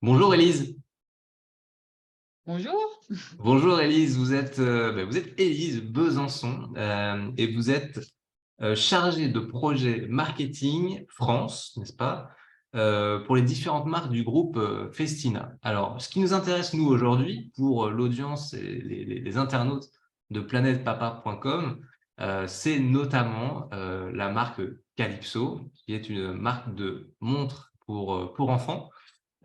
Bonjour Élise. Bonjour. Bonjour Élise, vous êtes Élise Besançon et vous êtes chargée de projet marketing France, n'est-ce pas, pour les différentes marques du groupe Festina. Alors, ce qui nous intéresse nous aujourd'hui pour l'audience et les internautes de planetepapa.com, c'est notamment la marque Calypso, qui est une marque de montres pour enfants.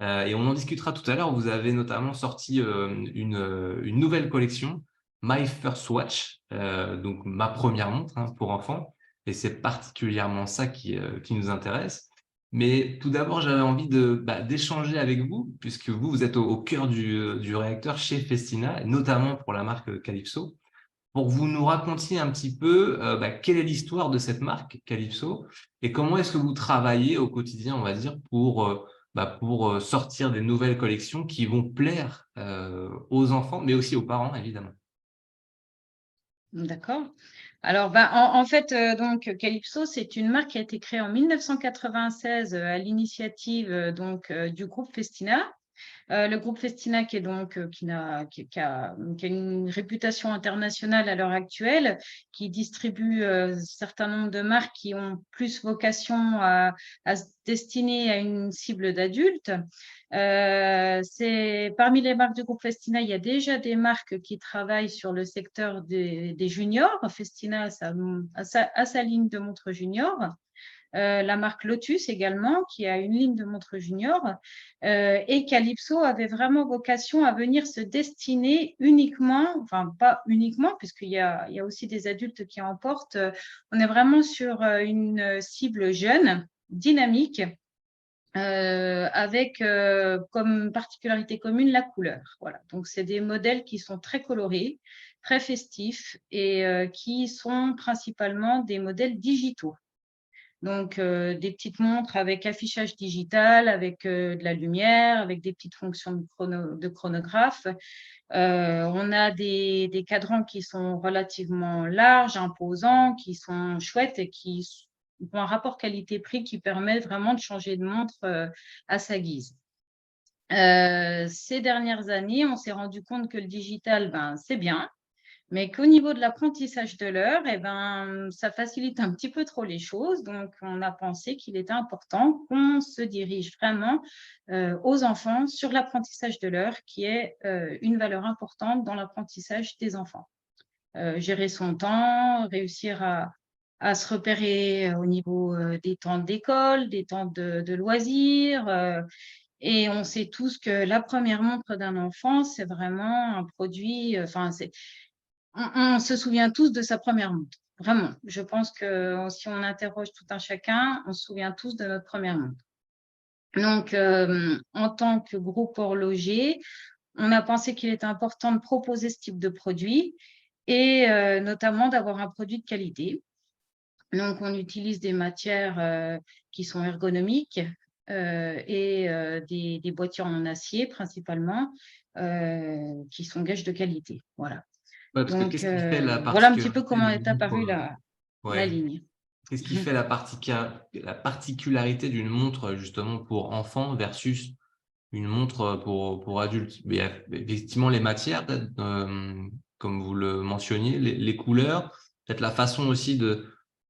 Et on en discutera tout à l'heure. Vous avez notamment sorti une nouvelle collection, My First Watch, donc ma première montre pour enfants. Et c'est particulièrement ça qui nous intéresse. Mais tout d'abord, j'avais envie d'échanger avec vous, puisque vous êtes au cœur du réacteur chez Festina, et notamment pour la marque Calypso, pour que vous nous racontiez un petit peu quelle est l'histoire de cette marque Calypso et comment est-ce que vous travaillez au quotidien, on va dire, pour sortir des nouvelles collections qui vont plaire aux enfants, mais aussi aux parents, évidemment. D'accord. Alors, en fait, donc Calypso, c'est une marque qui a été créée en 1996 à l'initiative du groupe Festina. Le groupe Festina, qui est donc qui a une réputation internationale à l'heure actuelle, qui distribue un certain nombre de marques qui ont plus vocation à se destiner à une cible d'adultes. Parmi les marques du groupe Festina, il y a déjà des marques qui travaillent sur le secteur des juniors. Festina a sa ligne de montres juniors. La marque Lotus également, qui a une ligne de montres junior, et Calypso avait vraiment vocation à venir se destiner uniquement, enfin pas uniquement, puisqu'il y a aussi des adultes qui en portent. On est vraiment sur une cible jeune, dynamique, avec comme particularité commune la couleur. Voilà. Donc, c'est des modèles qui sont très colorés, très festifs et qui sont principalement des modèles digitaux. Donc, des petites montres avec affichage digital, avec de la lumière, avec des petites fonctions de chronographe. On a des cadrans qui sont relativement larges, imposants, qui sont chouettes et qui ont un rapport qualité-prix qui permet vraiment de changer de montre à sa guise. Ces dernières années, on s'est rendu compte que le digital, c'est bien, mais qu'au niveau de l'apprentissage de l'heure, ça facilite un petit peu trop les choses. Donc, on a pensé qu'il était important qu'on se dirige vraiment aux enfants sur l'apprentissage de l'heure, qui est une valeur importante dans l'apprentissage des enfants. Gérer son temps, réussir à se repérer au niveau des temps d'école, des temps de loisirs. Et on sait tous que la première montre d'un enfant, c'est vraiment un produit, on se souvient tous de sa première montre. Vraiment. Je pense que si on interroge tout un chacun, on se souvient tous de notre première montre. Donc, en tant que groupe horloger, on a pensé qu'il était important de proposer ce type de produit et notamment d'avoir un produit de qualité. Donc, on utilise des matières qui sont ergonomiques et des boîtiers en acier principalement qui sont gages de qualité. Voilà. Ouais, parce que Donc, qu'est-ce qui fait la voilà un petit peu particularité comment d'une est montre apparue la ouais. ligne. Qu'est-ce qui fait la particularité d'une montre justement pour enfants versus une montre pour adultes? Mais il y a effectivement les matières, comme vous le mentionniez, les couleurs, peut-être la façon aussi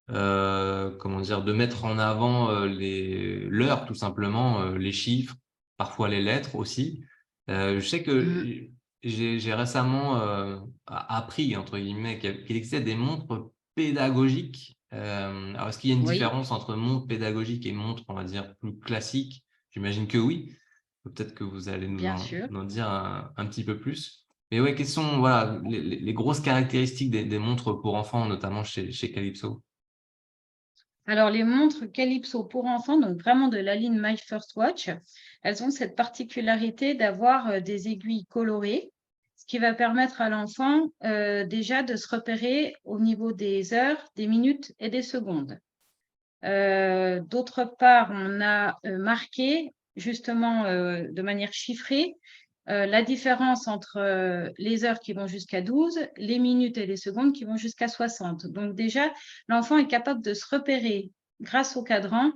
comment dire, de mettre en avant l'heure, tout simplement, les chiffres, parfois les lettres aussi. Je sais que j'ai récemment appris, entre guillemets, qu'il existait des montres pédagogiques. Alors, est-ce qu'il y a une Oui, différence entre montre pédagogique et montre, on va dire, plus classique? J'imagine que oui. Peut-être que vous allez bien sûr. nous en dire un petit peu plus. Mais ouais, quelles sont voilà, les grosses caractéristiques des montres pour enfants, notamment chez Calypso? Alors, les montres Calypso pour enfants, donc vraiment de la ligne My First Watch, elles ont cette particularité d'avoir des aiguilles colorées, ce qui va permettre à l'enfant déjà de se repérer au niveau des heures, des minutes et des secondes. D'autre part, on a marqué justement de manière chiffrée la différence entre les heures qui vont jusqu'à 12, les minutes et les secondes qui vont jusqu'à 60. Donc déjà, l'enfant est capable de se repérer grâce au cadran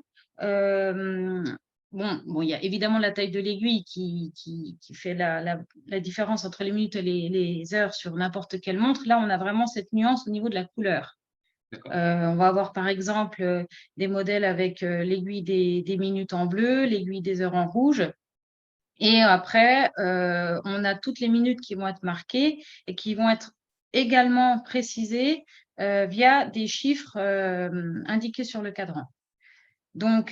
bon, il y a évidemment la taille de l'aiguille qui fait la différence entre les minutes et les heures sur n'importe quelle montre. Là, on a vraiment cette nuance au niveau de la couleur. On va avoir par exemple des modèles avec l'aiguille des minutes en bleu, l'aiguille des heures en rouge. Et après, on a toutes les minutes qui vont être marquées et qui vont être également précisées via des chiffres indiqués sur le cadran. Donc,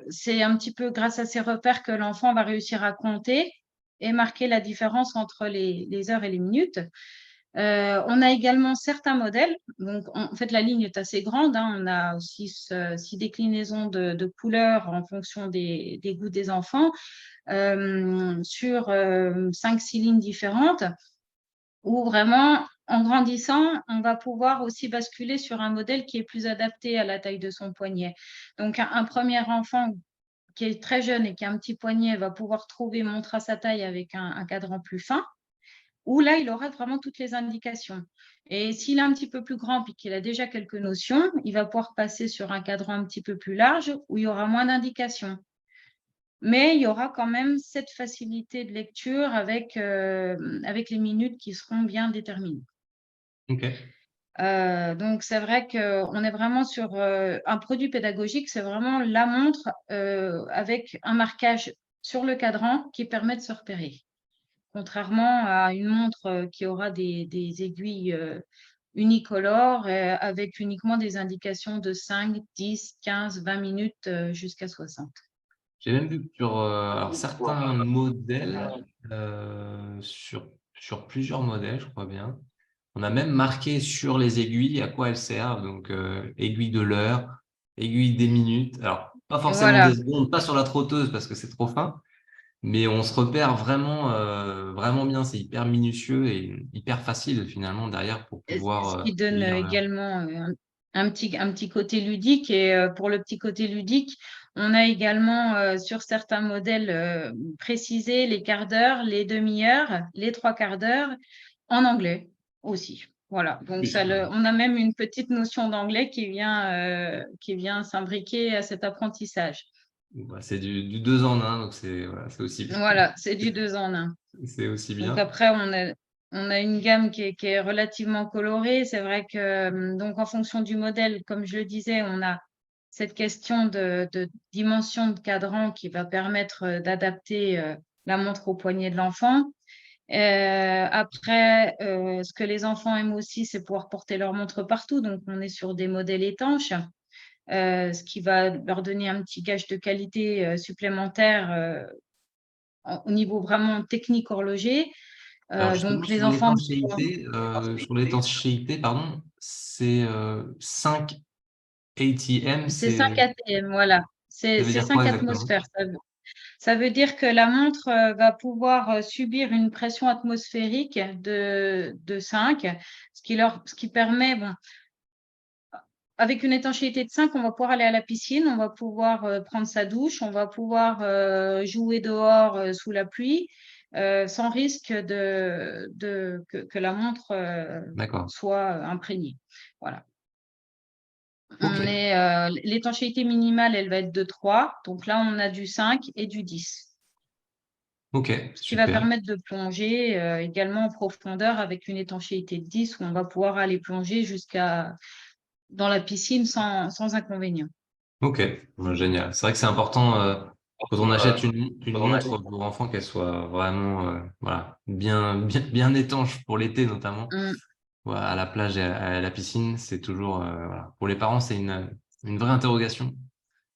c'est un petit peu grâce à ces repères que l'enfant va réussir à compter et marquer la différence entre les heures et les minutes. On a également certains modèles. Donc, en fait, la ligne est assez grande, hein. On a aussi 6 déclinaisons de couleurs en fonction des goûts des enfants sur 5-6 lignes différentes où vraiment, en grandissant, on va pouvoir aussi basculer sur un modèle qui est plus adapté à la taille de son poignet. Donc, un premier enfant qui est très jeune et qui a un petit poignet va pouvoir trouver montre à sa taille avec un cadran plus fin, où là, il aura vraiment toutes les indications. Et s'il est un petit peu plus grand et qu'il a déjà quelques notions, il va pouvoir passer sur un cadran un petit peu plus large où il y aura moins d'indications. Mais il y aura quand même cette facilité de lecture avec les minutes qui seront bien déterminées. Ok. Donc, c'est vrai qu'on est vraiment sur un produit pédagogique, c'est vraiment la montre avec un marquage sur le cadran qui permet de se repérer. Contrairement à une montre qui aura des aiguilles unicolores avec uniquement des indications de 5, 10, 15, 20 minutes jusqu'à 60. J'ai même vu que sur alors, certains modèles, sur plusieurs modèles, je crois bien, on a même marqué sur les aiguilles à quoi elles servent. Donc, aiguille de l'heure, aiguille des minutes. Alors, pas forcément Voilà. des secondes, pas sur la trotteuse parce que c'est trop fin, mais on se repère vraiment, vraiment bien. C'est hyper minutieux et hyper facile finalement derrière pour Ce pouvoir qui donne lire l'heure. également un petit côté ludique. Et pour le petit côté ludique, on a également sur certains modèles précisé les quarts d'heure, les demi-heures, les trois quarts d'heure en anglais aussi. Voilà, donc on a même une petite notion d'anglais qui vient s'imbriquer à cet apprentissage. Bah, c'est du 2 en 1, donc c'est voilà, Voilà, c'est du 2 en 1. c'est aussi Donc bien. après, on a une gamme qui est relativement colorée. C'est vrai que donc en fonction du modèle, comme je le disais, on a cette question de dimension de cadran qui va permettre d'adapter la montre au poignet de l'enfant. Après, ce que les enfants aiment aussi, c'est pouvoir porter leur montre partout. Donc, on est sur des modèles étanches, ce qui va leur donner un petit gage de qualité supplémentaire au niveau vraiment technique horloger. Alors justement, Donc, les enfants, sur l'étanchéité, pardon, c'est 5 ATM, c'est 5 ATM, voilà. ça C'est veut dire quoi 5 exactement? atmosphères. Ça veut dire que la montre va pouvoir subir une pression atmosphérique de 5, ce qui permet, bon, avec une étanchéité de 5, on va pouvoir aller à la piscine, on va pouvoir prendre sa douche, on va pouvoir jouer dehors sous la pluie, sans risque que la montre D'accord. soit imprégnée. Voilà. Ok, L'étanchéité minimale, elle va être de 3. Donc là, on a du 5 et du 10. ok, Ce qui va super. permettre de plonger également en profondeur avec une étanchéité de 10 où on va pouvoir aller plonger jusqu'à dans la piscine sans inconvénient. Ok, bon, génial. C'est vrai que c'est important quand on achète une montre pour enfants qu'elle soit vraiment voilà, bien étanche pour l'été notamment. Mm, Voilà, à la plage et à la piscine, c'est toujours voilà. Pour les parents, c'est une vraie interrogation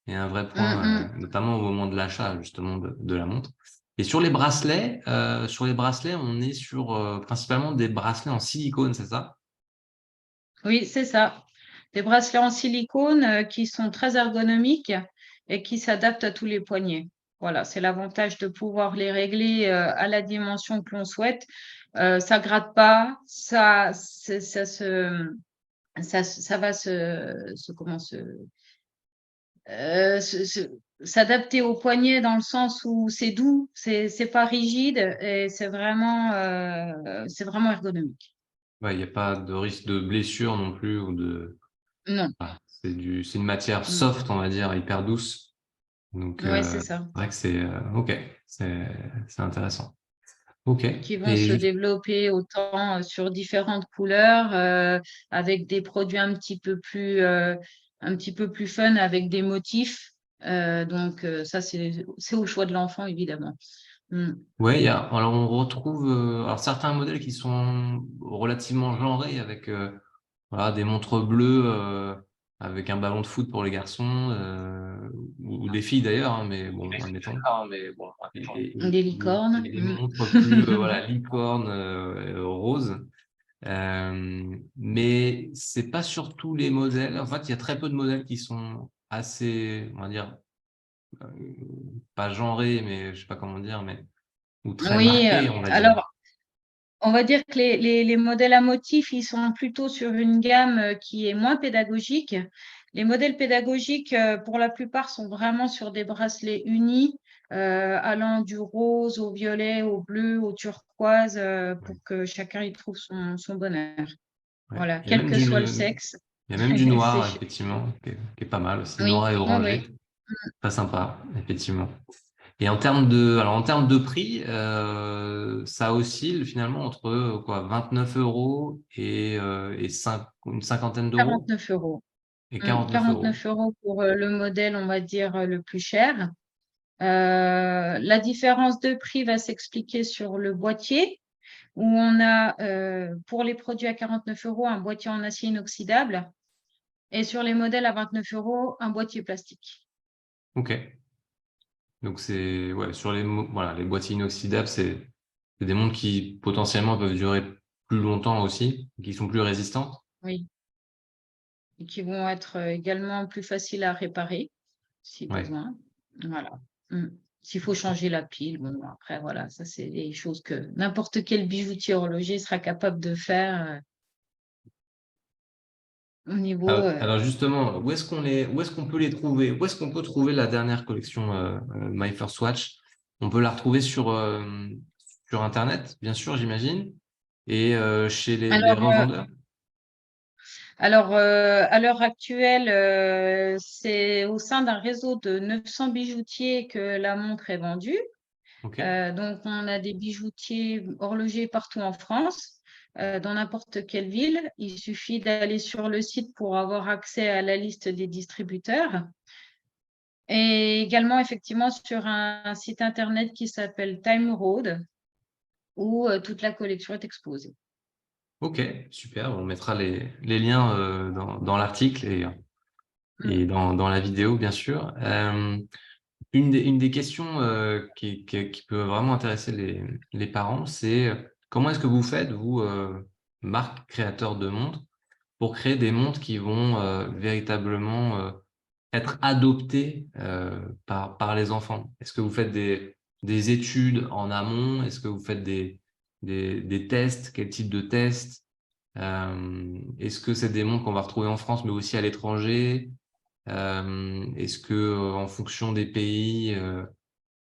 et un vrai mm, point, mm. notamment au moment de l'achat justement de la montre. Et sur les bracelets, on est sur principalement des bracelets en silicone, c'est ça? Oui, c'est ça. Des bracelets en silicone qui sont très ergonomiques et qui s'adaptent à tous les poignets. Voilà, c'est l'avantage de pouvoir les régler à la dimension que l'on souhaite. Ça gratte pas, ça va s'adapter au poignet dans le sens où c'est doux, c'est pas rigide et c'est vraiment ergonomique. Ouais, il n'y a pas de risque de blessure non plus ou de Non. voilà, c'est une matière Mm. soft, on va dire, hyper douce. Donc, Ouais, c'est ça. c'est vrai que c'est OK, c'est intéressant. OK. Qui vont Et se juste, développer autant sur différentes couleurs, avec des produits un petit peu plus fun, avec des motifs. Donc, ça, c'est au choix de l'enfant, évidemment. Mm. ouais, alors on retrouve alors certains modèles qui sont relativement genrés avec voilà, des montres bleues avec un ballon de foot pour les garçons ou des filles d'ailleurs, hein, mais bon, admettons. Des licornes. Et des Mm. montres plus voilà, licorne, rose. Mais c'est pas sur tous les modèles. En fait, il y a très peu de modèles qui sont assez, on va dire, euh, pas genrés, mais je sais pas comment dire, mais ou très Oui, marqués, on va dire. alors, on va dire que les modèles à motifs, ils sont plutôt sur une gamme qui est moins pédagogique. Les modèles pédagogiques, pour la plupart, sont vraiment sur des bracelets unis, allant du rose au violet, au bleu, au turquoise, Ouais. pour que chacun y trouve son bonheur. Ouais. Voilà, Il y a quel même que soit le sexe. il y a même du C'est noir, ch- effectivement, qui est pas mal aussi, Oui, noir et oui, oui. orangé. Très sympa, effectivement. Et alors en termes de prix, ça oscille finalement entre quoi, 29 euros et une cinquantaine d'euros 49 € et 49 euros. 49 € pour le modèle, on va dire, le plus cher. La différence de prix va s'expliquer sur le boîtier, où on a, pour les produits à 49 € un boîtier en acier inoxydable, et sur les modèles à 29 € un boîtier plastique. Ok. Donc c'est ouais, sur voilà, les boîtiers inoxydables, c'est des montres qui potentiellement peuvent durer plus longtemps aussi, qui sont plus résistantes. Oui, et qui vont être également plus faciles à réparer si Ouais. besoin. Voilà. Mm. S'il faut changer la pile, bon, après, voilà, ça, c'est des choses que n'importe quel bijoutier horloger sera capable de faire au niveau. Alors justement, où est-ce qu'on peut les trouver? Où est-ce qu'on peut trouver la dernière collection My First Watch? On peut la retrouver sur Internet, bien sûr, j'imagine, et chez les Alors, revendeurs. à l'heure actuelle, c'est au sein d'un réseau de 900 bijoutiers que la montre est vendue. Ok, Donc, on a des bijoutiers horlogers partout en France, dans n'importe quelle ville. Il suffit d'aller sur le site pour avoir accès à la liste des distributeurs. Et également, effectivement, sur un site internet qui s'appelle Time Road, où toute la collection est exposée. ok, super. On mettra les liens dans l'article et Mm. dans la vidéo, bien sûr. Une des questions qui peut vraiment intéresser les parents, c'est comment est-ce que vous faites, vous, marque créateur de montres, pour créer des montres qui vont véritablement être adoptées par les enfants? Est-ce que vous faites des études en amont? Est-ce que vous faites des tests? Quel type de tests? Est-ce que c'est des montres qu'on va retrouver en France, mais aussi à l'étranger? Est-ce que en fonction des pays,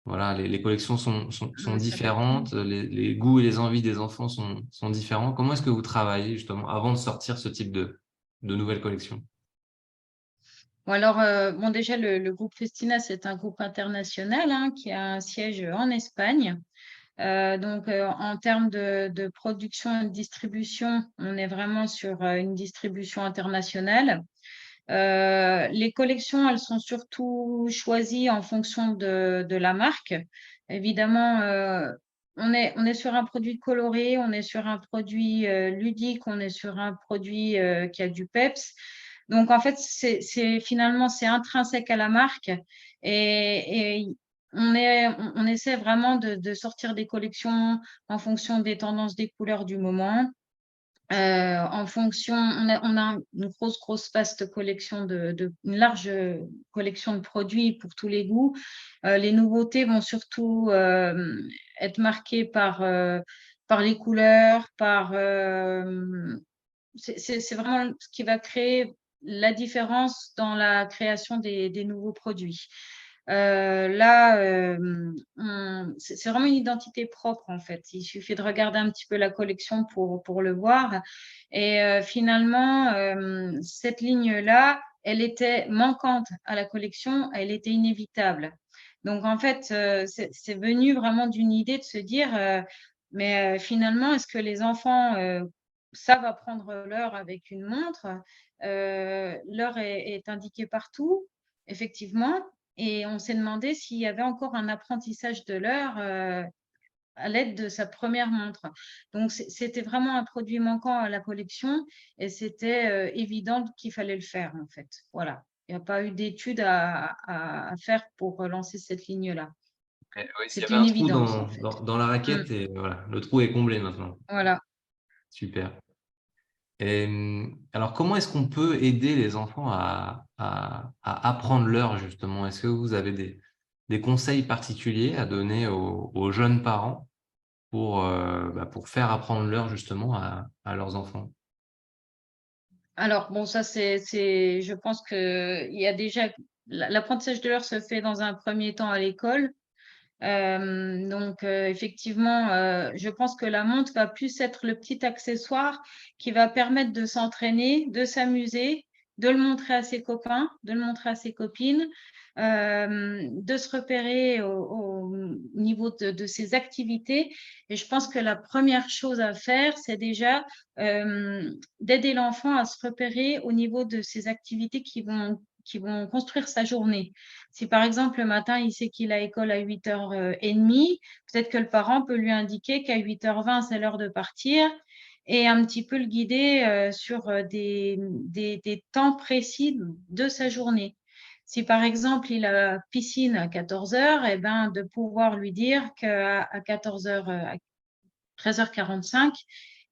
voilà, les collections sont Ça dépend. différentes, les goûts et les envies des enfants sont différents. Comment est-ce que vous travaillez justement avant de sortir ce type de nouvelles collections? Bon, alors, bon, déjà, le groupe Festina, c'est un groupe international, hein, qui a un siège en Espagne. Donc, en termes de production et de distribution, on est vraiment sur une distribution internationale. Les collections, elles sont surtout choisies en fonction de la marque. Évidemment, on est sur un produit coloré, on est sur un produit ludique, on est sur un produit qui a du peps. Donc, en fait, finalement, c'est intrinsèque à la marque et on essaie vraiment de sortir des collections en fonction des tendances des couleurs du moment. En fonction, on a une grosse, vaste collection une large collection de produits pour tous les goûts. Les nouveautés vont surtout être marquées par les couleurs, c'est vraiment ce qui va créer la différence dans la création des nouveaux produits. Là, c'est vraiment une identité propre en fait. Il suffit de regarder un petit peu la collection pour le voir. Et finalement, cette ligne-là, elle était manquante à la collection, elle était inévitable. Donc, en fait, c'est venu vraiment d'une idée de se dire, mais finalement, est-ce que les enfants savent apprendre l'heure avec une montre? L'heure est indiquée partout, effectivement, et on s'est demandé s'il y avait encore un apprentissage de l'heure à l'aide de sa première montre. Donc, c'était vraiment un produit manquant à la collection et c'était évident qu'il fallait le faire, en fait. Voilà. Il n'y a pas eu d'études à faire pour lancer cette ligne-là. Oui, il y C'était avait une un trou évidence, en fait. dans la Mm. raquette et voilà, le trou est comblé maintenant. Voilà. Super. Et, alors, comment est-ce qu'on peut aider les enfants à apprendre l'heure, justement? Est-ce que vous avez des conseils particuliers à donner aux jeunes parents pour faire apprendre l'heure, justement, à leurs enfants? Alors, bon, ça, je pense qu'il y a déjà, l'apprentissage de l'heure se fait dans un premier temps à l'école. Donc, effectivement, je pense que la montre va plus être le petit accessoire qui va permettre de s'entraîner, de s'amuser, de le montrer à ses copains, de le montrer à ses copines, de se repérer au niveau de ses activités. Et je pense que la première chose à faire, c'est déjà d'aider l'enfant à se repérer au niveau de ses activités qui vont construire sa journée. Si par exemple le matin, il sait qu'il a école à 8h30, peut-être que le parent peut lui indiquer qu'à 8h20, c'est l'heure de partir et un petit peu le guider sur des temps précis de sa journée. Si par exemple, il a piscine à 14h, eh ben, de pouvoir lui dire qu'à 14h, à 13h45,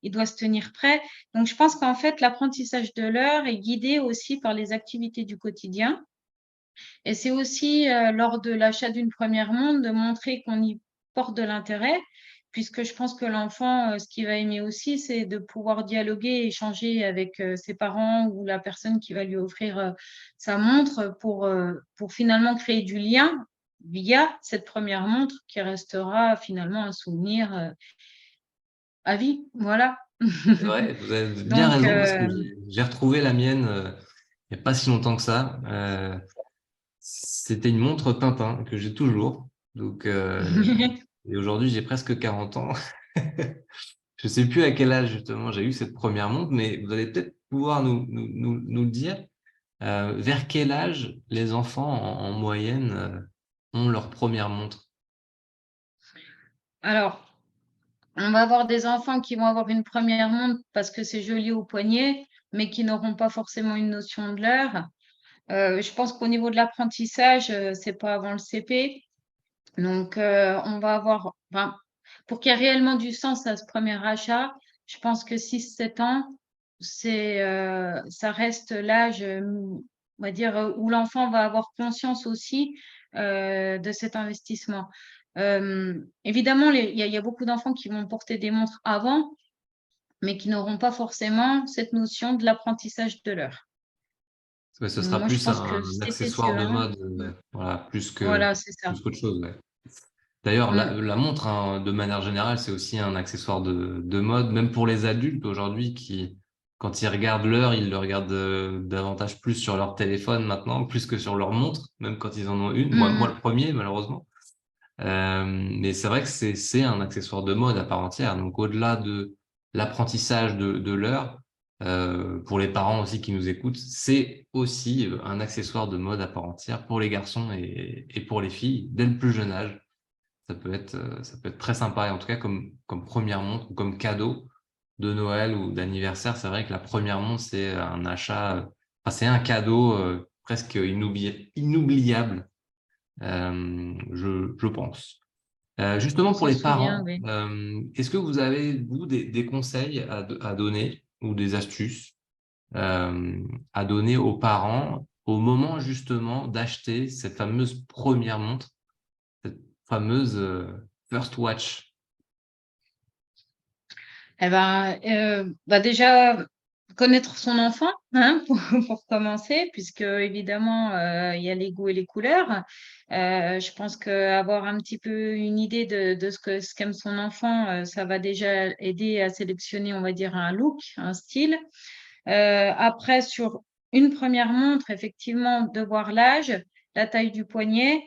il doit se tenir prêt. Donc, je pense qu'en fait, l'apprentissage de l'heure est guidé aussi par les activités du quotidien. Et c'est aussi lors de l'achat d'une première montre de montrer qu'on y porte de l'intérêt, puisque je pense que l'enfant, ce qu'il va aimer aussi, c'est de pouvoir dialoguer, échanger avec ses parents ou la personne qui va lui offrir sa montre pour finalement créer du lien via cette première montre qui restera finalement un souvenir à vie. Voilà. C'est vrai, vous avez bien Donc, raison parce que j'ai retrouvé la mienne il n'y a pas si longtemps que ça. C'était une montre Tintin que j'ai toujours. Donc, et aujourd'hui, j'ai presque 40 ans. Je sais plus à quel âge justement j'ai eu cette première montre, mais vous allez peut-être pouvoir nous le dire. Vers quel âge les enfants en moyenne ont leur première montre? alors, on va avoir des enfants qui vont avoir une première montre parce que c'est joli au poignet, mais qui n'auront pas forcément une notion de l'heure. Je pense qu'au niveau de l'apprentissage, c'est pas avant le CP. Donc, on va avoir, enfin, pour qu'il y ait réellement du sens à ce premier achat, je pense que 6-7 ans, ça reste l'âge, on va dire, où l'enfant va avoir conscience aussi de cet investissement. Évidemment, il y a beaucoup d'enfants qui vont porter des montres avant, mais qui n'auront pas forcément cette notion de l'apprentissage de l'heure. Ouais, ce sera Moi, je plus pense que un accessoire de CP-CE1, mode, voilà, voilà, c'est ça. plus qu'autre chose. Ouais. D'ailleurs, Mm. la montre, hein, de manière générale, c'est aussi un accessoire de mode, même pour les adultes aujourd'hui qui, quand ils regardent l'heure, ils le regardent davantage plus sur leur téléphone maintenant, plus que sur leur montre, même quand ils en ont une. Moi le Mm, premier, malheureusement. Mais c'est vrai que c'est un accessoire de mode à part entière. Donc, au-delà de l'apprentissage de l'heure, pour les parents aussi qui nous écoutent, c'est aussi un accessoire de mode à part entière pour les garçons et pour les filles dès le plus jeune âge. Ça peut être très sympa. Et en tout cas, comme première montre ou comme cadeau de Noël ou d'anniversaire, c'est vrai que la première montre, c'est un achat, enfin, c'est un cadeau presque inoubliable, je pense. on Justement pour s'en les souvient, parents, oui. est-ce que vous avez, vous, des conseils à donner ou des astuces à donner aux parents au moment justement d'acheter cette fameuse première montre, cette fameuse First Watch? Eh ben, bah déjà, connaître son enfant, hein, pour commencer, puisque évidemment, il y a les goûts et les couleurs. Je pense qu'avoir un petit peu une idée de ce qu'aime son enfant, ça va déjà aider à sélectionner, on va dire, un look, un style. Après, sur une première montre, effectivement, de voir l'âge, la taille du poignet,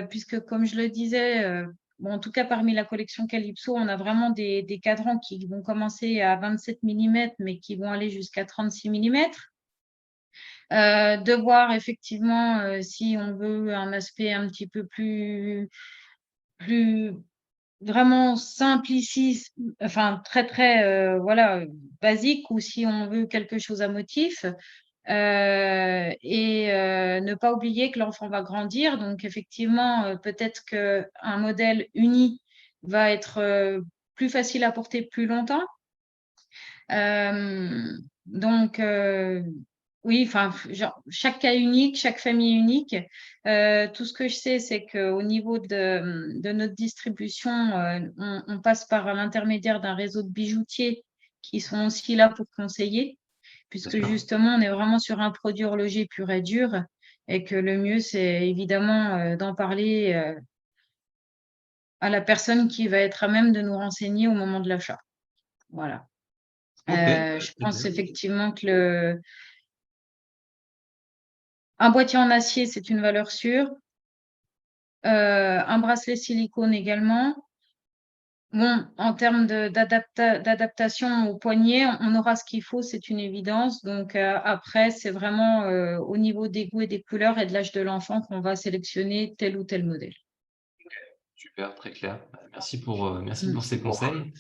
puisque comme je le disais, bon, en tout cas parmi la collection Calypso, on a vraiment des cadrans qui vont commencer à 27 mm, mais qui vont aller jusqu'à 36 mm. De voir effectivement si on veut un aspect un petit peu plus vraiment simpliciste, enfin très très voilà, basique, ou si on veut quelque chose à motif. Ne pas oublier que l'enfant va grandir, donc effectivement, peut-être qu'un modèle uni va être plus facile à porter plus longtemps. Donc, oui, enfin, chaque cas unique, chaque famille unique. Tout ce que je sais, c'est qu'au niveau de notre distribution, on passe par l'intermédiaire d'un réseau de bijoutiers qui sont aussi là pour conseiller, Bien puisque sûr. justement, on est vraiment sur un produit horloger pur et dur, et que le mieux, c'est évidemment d'en parler à la personne qui va être à même de nous renseigner au moment de l'achat. Voilà. Ok, Je très pense bien. effectivement que un boîtier en acier, c'est une valeur sûre. Un bracelet silicone également. Bon, en termes d'adaptation au poignet, on aura ce qu'il faut, c'est une évidence. Donc après, c'est vraiment au niveau des goûts et des couleurs et de l'âge de l'enfant qu'on va sélectionner tel ou tel modèle. Super, très clair. Merci Mm. pour ces conseils.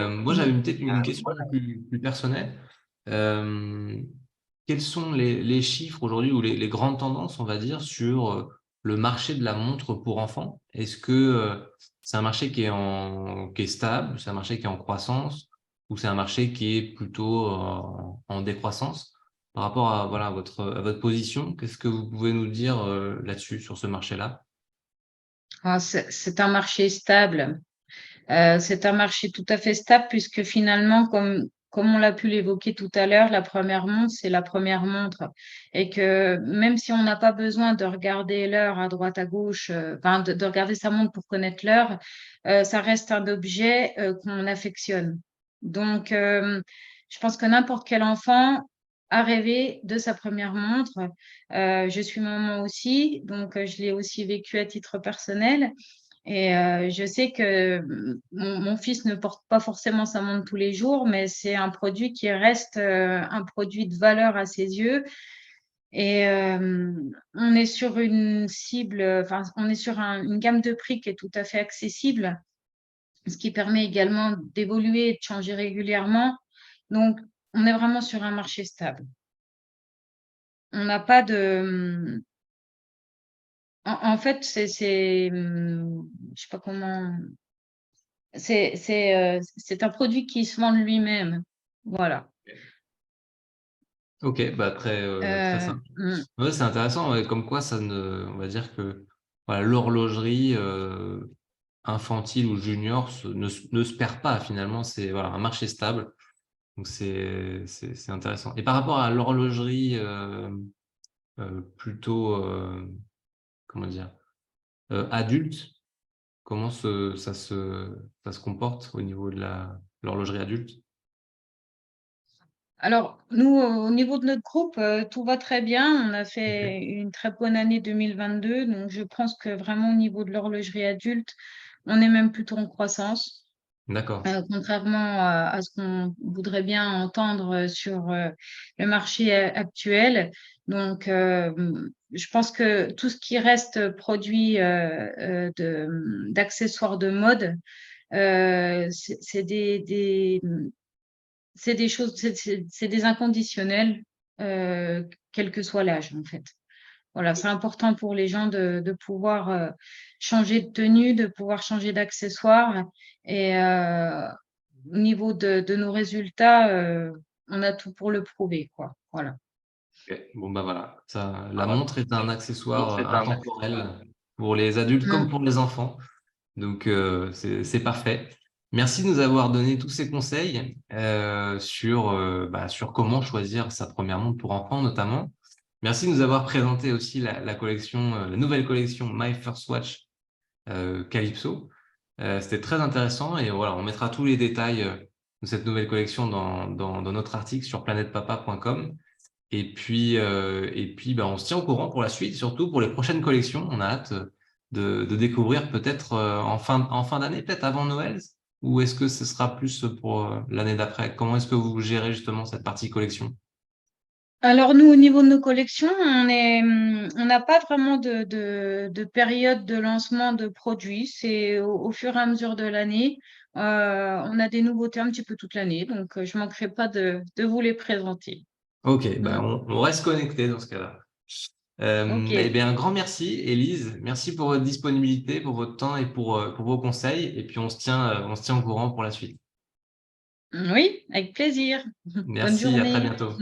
Moi, j'avais peut-être une question plus personnelle. Euh, Quels sont les chiffres aujourd'hui ou les grandes tendances, on va dire, sur le marché de la montre pour enfants? Est-ce que c'est un marché qui est stable, c'est un marché qui est en croissance, ou c'est un marché qui est plutôt en décroissance? Par rapport à, voilà, à votre position, qu'est-ce que vous pouvez nous dire là-dessus, sur ce marché-là? Ah, c'est un marché stable. C'est un marché tout à fait stable, puisque finalement, comme on l'a pu l'évoquer tout à l'heure, la première montre, c'est la première montre. Et que même si on n'a pas besoin de regarder l'heure à droite, à gauche, enfin, de regarder sa montre pour connaître l'heure, ça reste un objet qu'on affectionne. Donc, je pense que n'importe quel enfant a rêvé de sa première montre. Je suis maman aussi, donc je l'ai aussi vécu à titre personnel. Et je sais que mon fils ne porte pas forcément sa montre tous les jours, mais c'est un produit qui reste un produit de valeur à ses yeux. Et on est sur une cible, enfin, on est sur une gamme de prix qui est tout à fait accessible, ce qui permet également d'évoluer et de changer régulièrement. Donc, on est vraiment sur un marché stable. On n'a pas de… En fait, je sais pas comment… C'est un produit qui se vend de lui-même. Voilà. Ok, bah très simple. Mm. Ouais, c'est intéressant, ouais, comme quoi on va dire que voilà, l'horlogerie infantile ou junior ne se perd pas finalement. C'est voilà, un marché stable, donc c'est intéressant. Et par rapport à l'horlogerie plutôt comment dire adulte, comment ça se comporte au niveau de l'horlogerie adulte? Alors, nous, au niveau de notre groupe, tout va très bien. On a fait Ok. une très bonne année 2022. Donc, je pense que vraiment, au niveau de l'horlogerie adulte, on est même plutôt en croissance. D'accord. Contrairement à ce qu'on voudrait bien entendre sur le marché actuel. Donc, je pense que tout ce qui reste produit d'accessoires de mode, c'est des choses, c'est des inconditionnels, quel que soit l'âge, en fait. Voilà, c'est important pour les gens de pouvoir changer de tenue, de pouvoir changer d'accessoires. Et au niveau de nos résultats, on a tout pour le prouver, quoi. Voilà. Ok. Bon, bah voilà, la montre est un accessoire intemporel pour les adultes comme Mm. pour les enfants. Donc, c'est parfait. Merci de nous avoir donné tous ces conseils sur comment choisir sa première montre pour enfants, notamment. Merci de nous avoir présenté aussi la collection, la nouvelle collection My First Watch Calypso. C'était très intéressant et voilà, on mettra tous les détails de cette nouvelle collection dans notre article sur planetpapa.com. Et puis, bah, on se tient au courant pour la suite, surtout pour les prochaines collections. On a hâte de découvrir peut-être en fin d'année, peut-être avant Noël, ou est-ce que ce sera plus pour l'année d'après? Comment est-ce que vous gérez justement cette partie collection? Alors nous, au niveau de nos collections, on n'a pas vraiment de période de lancement de produits. C'est au fur et à mesure de l'année. On a des nouveautés un petit peu toute l'année, donc je ne manquerai pas de vous les présenter. Ok, bah, Mm. on reste connecté dans ce cas-là. Eh OK. bien, un grand merci, Élise. Merci pour votre disponibilité, pour votre temps et pour vos conseils. Et puis, on se tient au courant pour la suite. Oui, avec plaisir. Bonne Merci, à très journée. bientôt.